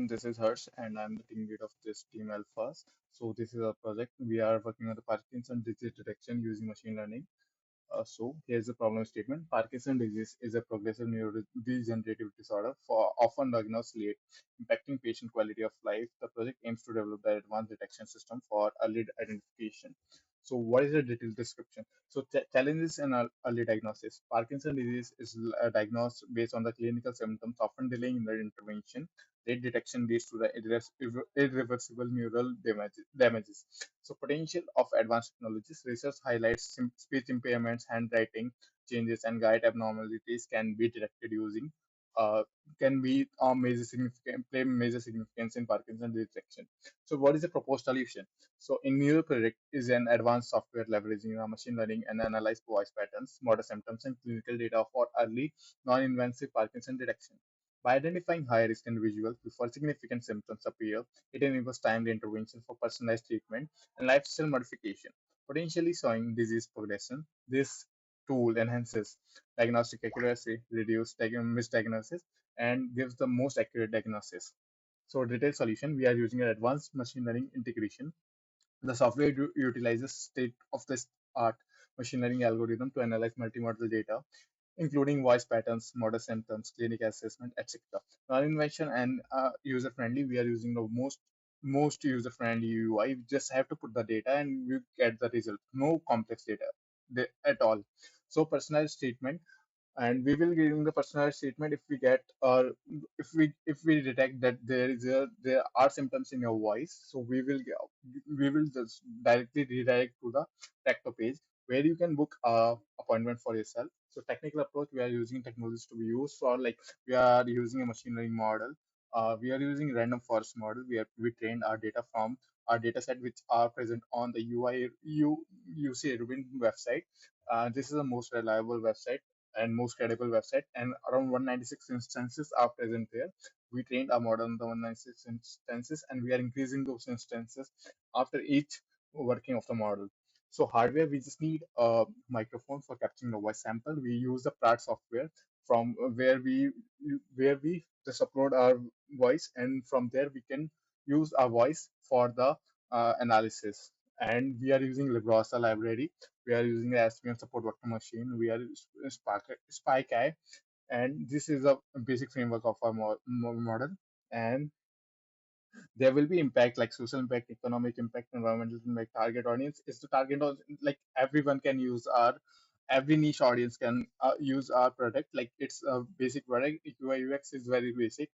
This is Harsh, and I'm the team lead of this team Alpha. So this is a project. We are working on the Parkinson disease detection using machine learning. So here's the problem statement. Parkinson disease is a progressive neurodegenerative disorder often diagnosed late, impacting patient quality of life. The project aims to develop the advanced detection system for early identification. So what is the detailed description? So challenges in early diagnosis. Parkinson disease is diagnosed based on the clinical symptoms, often delaying the intervention. Late detection leads to the irreversible neural damages. So potential of advanced technologies. Research highlights speech impairments, handwriting changes, and guide abnormalities can be detected using uh, can be major significant play major significance in Parkinson detection. So what is the proposed solution? So in NeuroPredict is an advanced software leveraging machine learning and analyze voice patterns, motor symptoms, and clinical data for early non-invasive Parkinson detection. By identifying high-risk individuals before significant symptoms appear, it enables timely intervention for personalized treatment and lifestyle modification, potentially showing disease progression. This tool enhances diagnostic accuracy, reduces misdiagnosis, and gives the most accurate diagnosis. So, detailed solution, we are using an advanced machine learning integration. The software utilizes state-of-the-art machine learning algorithm to analyze multimodal data, including voice patterns, motor symptoms, clinic assessment, etc. Non-invention and user-friendly. We are using the most user-friendly UI. We just have to put the data and we get the result. No complex data at all. So personalized treatment, and we will give the personalized treatment if we get or if we detect that there are symptoms in your voice. So we will just directly redirect to the Tacto page where you can book a appointment for yourself. So technical approach, we are using technologies to be used for, like, we are using a machine learning model. We are using random forest model. We trained our data from our data set which are present on the UC Irwin website. This is the most reliable website and most credible website, and around 196 instances are present there. We trained our model on the 196 instances, and we are increasing those instances after each working of the model. So hardware, we just need a microphone for capturing the voice sample. We use the Pratt software from where we just upload our voice, and from there we can use our voice for the analysis. And we are using Librosa library. We are using the SVM support vector machine. We are SpyCai, and this is a basic framework of our model. And there will be impact like social impact, economic impact, environmental impact. Target audience is the target audience, like everyone can use our, every niche audience can use our product. Like, it's a basic product. UI UX is very basic.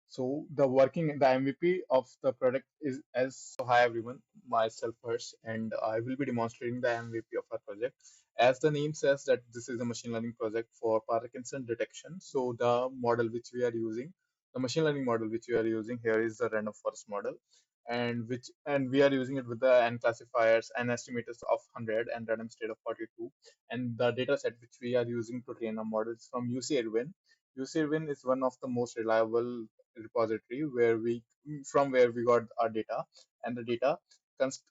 So the MVP of the product is as so. Hi everyone, myself first, and I will be demonstrating the MVP of our project. As the name says that this is a machine learning project for Parkinson detection. So the model which we are using, the machine learning model which we are using here is the random forest model, and we are using it with the n classifiers and estimators of 100 and random state of 42. And the data set which we are using to train our models from UC Irwin. UC Irwin is one of the most reliable repository where we got our data. And the data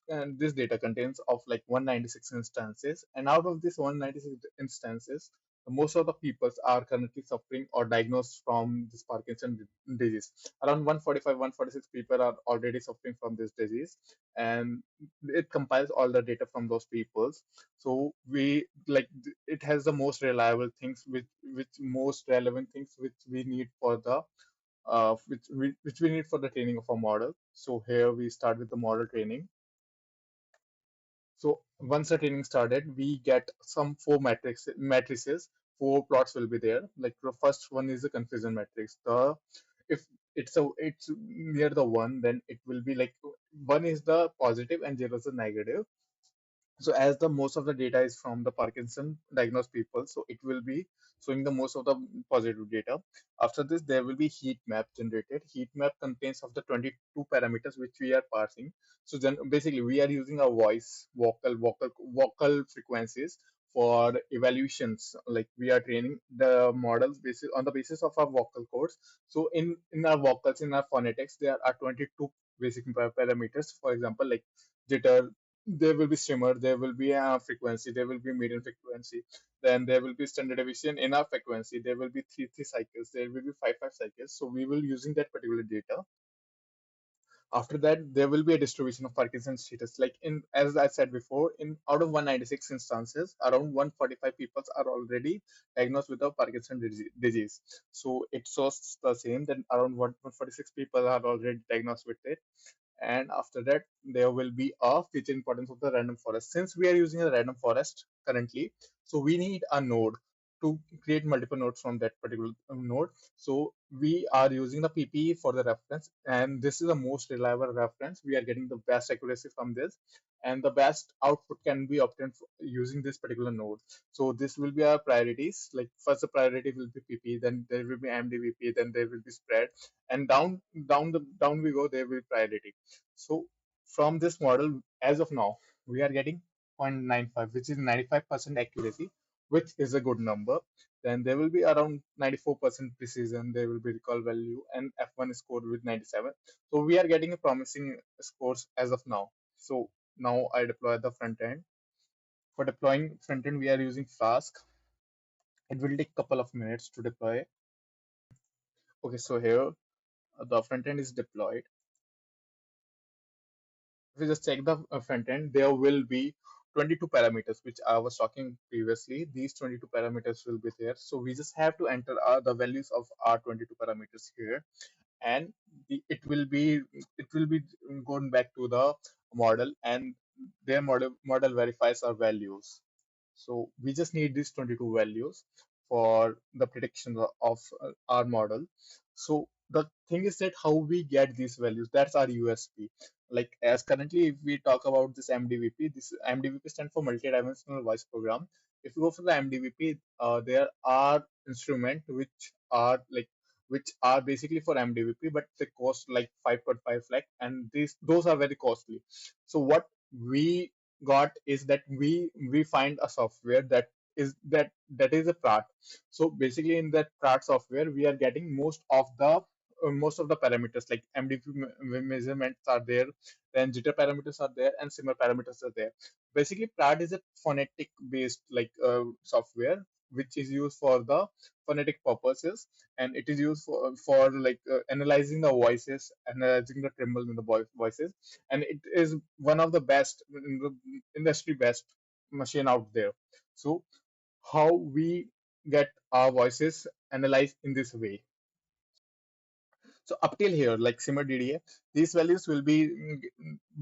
and this data contains of like 196 instances, and out of this 196 instances, most of the people are currently suffering or diagnosed from this Parkinson disease. Around 145 146 people are already suffering from this disease, and it compiles all the data from those peoples. So it has the most reliable things, which most relevant things which we need for the which we need for the training of a model. So here we start with the model training. So once the training started, we get some four matrices. Four plots will be there. Like, the first one is the confusion matrix. The If it's near the one, then it will be like one is the positive and zero is the negative. So as the most of the data is from the Parkinson diagnosed people, so it will be showing the most of the positive data. After this, there will be heat map generated. Heat map contains of the 22 parameters which we are parsing. So then basically we are using a voice, vocal frequencies for evaluations. Like, we are training the models basis on the basis of our vocal codes. So in our vocals, in our phonetics, there are 22 basic parameters. For example, like jitter, there will be shimmer, there will be a frequency, there will be median frequency, then there will be standard deviation in our frequency, there will be three cycles, there will be five cycles. So we will using that particular data. After that, there will be a distribution of Parkinson's status. Like in, as I said before, in out of 196 instances, around 145 people are already diagnosed with a Parkinson disease. So it shows the same that around 146 people are already diagnosed with it. And after that, there will be a future importance of the random forest. Since we are using a random forest currently, so we need a node to create multiple nodes from that particular node. So we are using the PPE for the reference, and this is the most reliable reference. We are getting the best accuracy from this, and the best output can be obtained using this particular node. So this will be our priorities. Like first, the priority will be PP, then there will be MDVP, then there will be spread, and down we go. There will be priority. So from this model, as of now, we are getting 0.95, which is 95% accuracy, which is a good number. Then there will be around 94% precision, there will be recall value, and F1 is scored with 97. So we are getting a promising scores as of now. So now I deploy the front end. For deploying front end, we are using Flask. It will take a couple of minutes to deploy. Okay, so here the front end is deployed. If we just check the front end, there will be 22 parameters, which I was talking previously. These 22 parameters will be there. So we just have to enter the values of our 22 parameters here, and it will be going back to the model, and their model verifies our values. So we just need these 22 values for the prediction of our model. So the thing is that how we get these values, that's our USP. Like as currently, if we talk about this MDVP, this MDVP stands for multi-dimensional voice program. If you go for the MDVP, there are instruments which are basically for MDVP, but they cost like 5.5 lakh, and those are very costly. So what we got is that we find a software that is a PRAT. So basically, in that PRAT software, we are getting most of the parameters, like MDP measurements are there, then jitter parameters are there, and simmer parameters are there. Basically, PRAT is a phonetic based software which is used for the phonetic purposes, and it is used for analyzing the voices, analyzing the tremble in the voices, and it is one of the best in the industry best machine out there. So how we get our voices analyzed in this way. So up till here, like simmer DDA, these values will be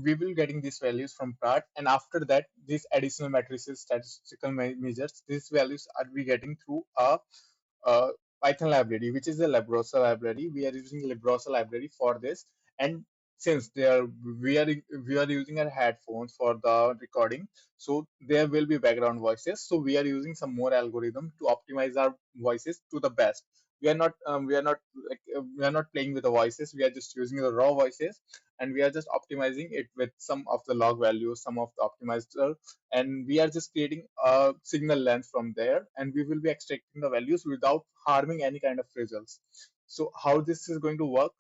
we will getting these values from PRAT, and after that, these additional matrices, statistical measures, these values are we getting through a Python library, which is the Librosa library. We are using Librosa library for this, and since we are using our headphones for the recording, so there will be background voices. So we are using some more algorithm to optimize our voices to the best. We are not playing with the voices. We are just using the raw voices, and we are just optimizing it with some of the log values, some of the optimizer, and we are just creating a signal length from there, and we will be extracting the values without harming any kind of results. So how this is going to work?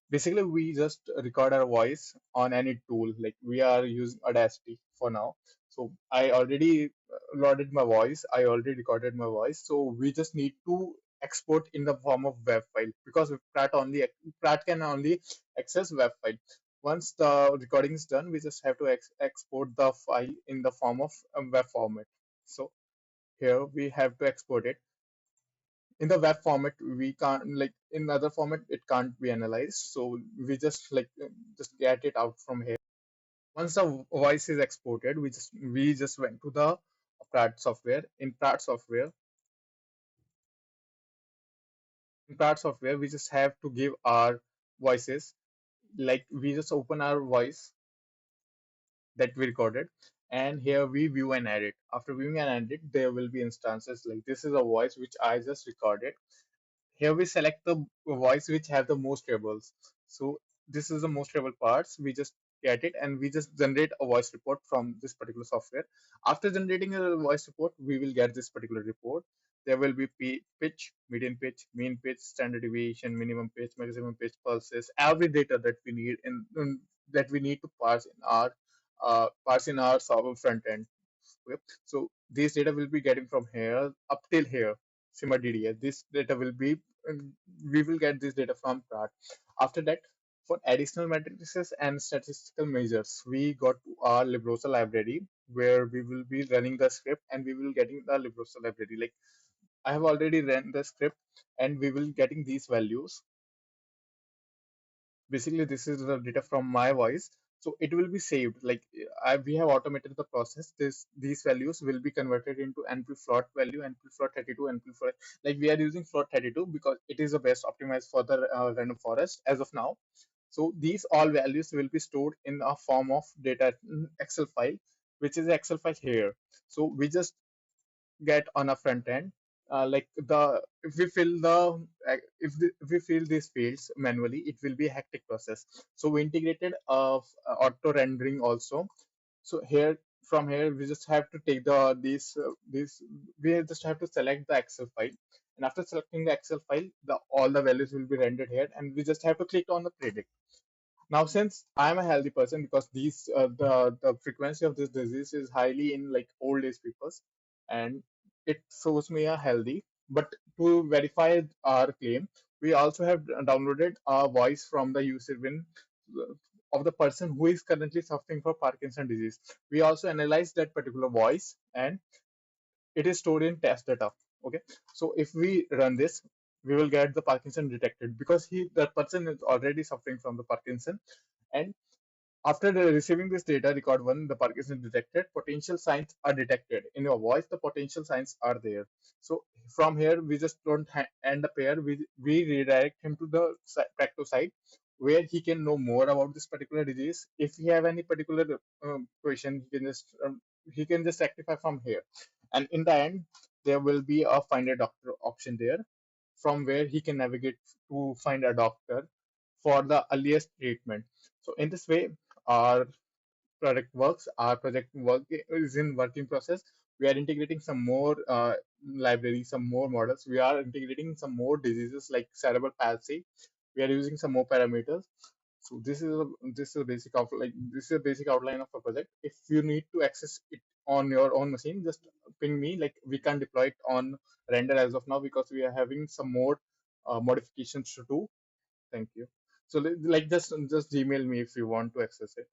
Basically, we just record our voice on any tool. Like we are using Audacity for now. So I already loaded my voice. I already recorded my voice. So we just need to export in the form of web file, because Pratt can only access web file. Once the recording is done, we just have to export the file in the form of a web format. So here we have to export it in the web format. We can't, like in other format it can't be analyzed, so we just get it out from here. Once the voice is exported, we just went to the Pratt software. In Pratt software we just have to give our voices. Like we just open our voice that we recorded, and here we view and edit. After viewing and edit, there will be instances like this is a voice which I just recorded. Here we select the voice which have the most tables. So this is the most table parts. We just get it, and we just generate a voice report from this particular software. After generating a voice report, we will get this particular report. There will be pitch, median pitch, mean pitch, standard deviation, minimum pitch, maximum pitch, pulses, every data that we need that we need to parse in our parse in our server front end. Okay. So this data will be getting from here up till here, simmer DDS. This data will be, we will get this data from chart. After that, for additional matrices and statistical measures, we got our Librosa library where we will be running the script and we will getting the Librosa library. Like I have already ran the script and we will getting these values. Basically this is the data from my voice, so it will be saved. Like we have automated the process. These values will be converted into np float value, np float 32, np float, like we are using float 32 because it is the best optimized for the random forest as of now. So these all values will be stored in a form of data excel file, which is excel file here. So we just get on a front end. Like the if we fill the if we fill these fields manually, it will be a hectic process. So we integrated auto rendering also. So here from here we just have to take these we just have to select the Excel file, and after selecting the Excel file, the all the values will be rendered here, and we just have to click on the predict. Now, since I'm a healthy person, because the frequency of this disease is highly in like old age people's, and it shows me a healthy. But to verify our claim, we also have downloaded a voice from the user win of the person who is currently suffering for Parkinson disease. We also analyze that particular voice, and it is stored in test data. Okay, so if we run this, we will get the Parkinson detected because that person is already suffering from the Parkinson. And after receiving this data, record one, the Parkinson detected, potential signs are detected. In your voice, the potential signs are there. So from here, we just don't end up here. We redirect him to the practo site where he can know more about this particular disease. If he have any particular question, he can just rectify from here. And in the end, there will be a find a doctor option there, from where he can navigate to find a doctor for the earliest treatment. So in this way, our product works. Our project work is in working process. We are integrating some more libraries, some more models. We are integrating some more diseases like cerebral palsy. We are using some more parameters. So this is a basic this is a basic outline of a project. If you need to access it on your own machine, just ping me. Like we can't deploy it on render as of now because we are having some more modifications to do. Thank you. So like just Gmail me if you want to access it.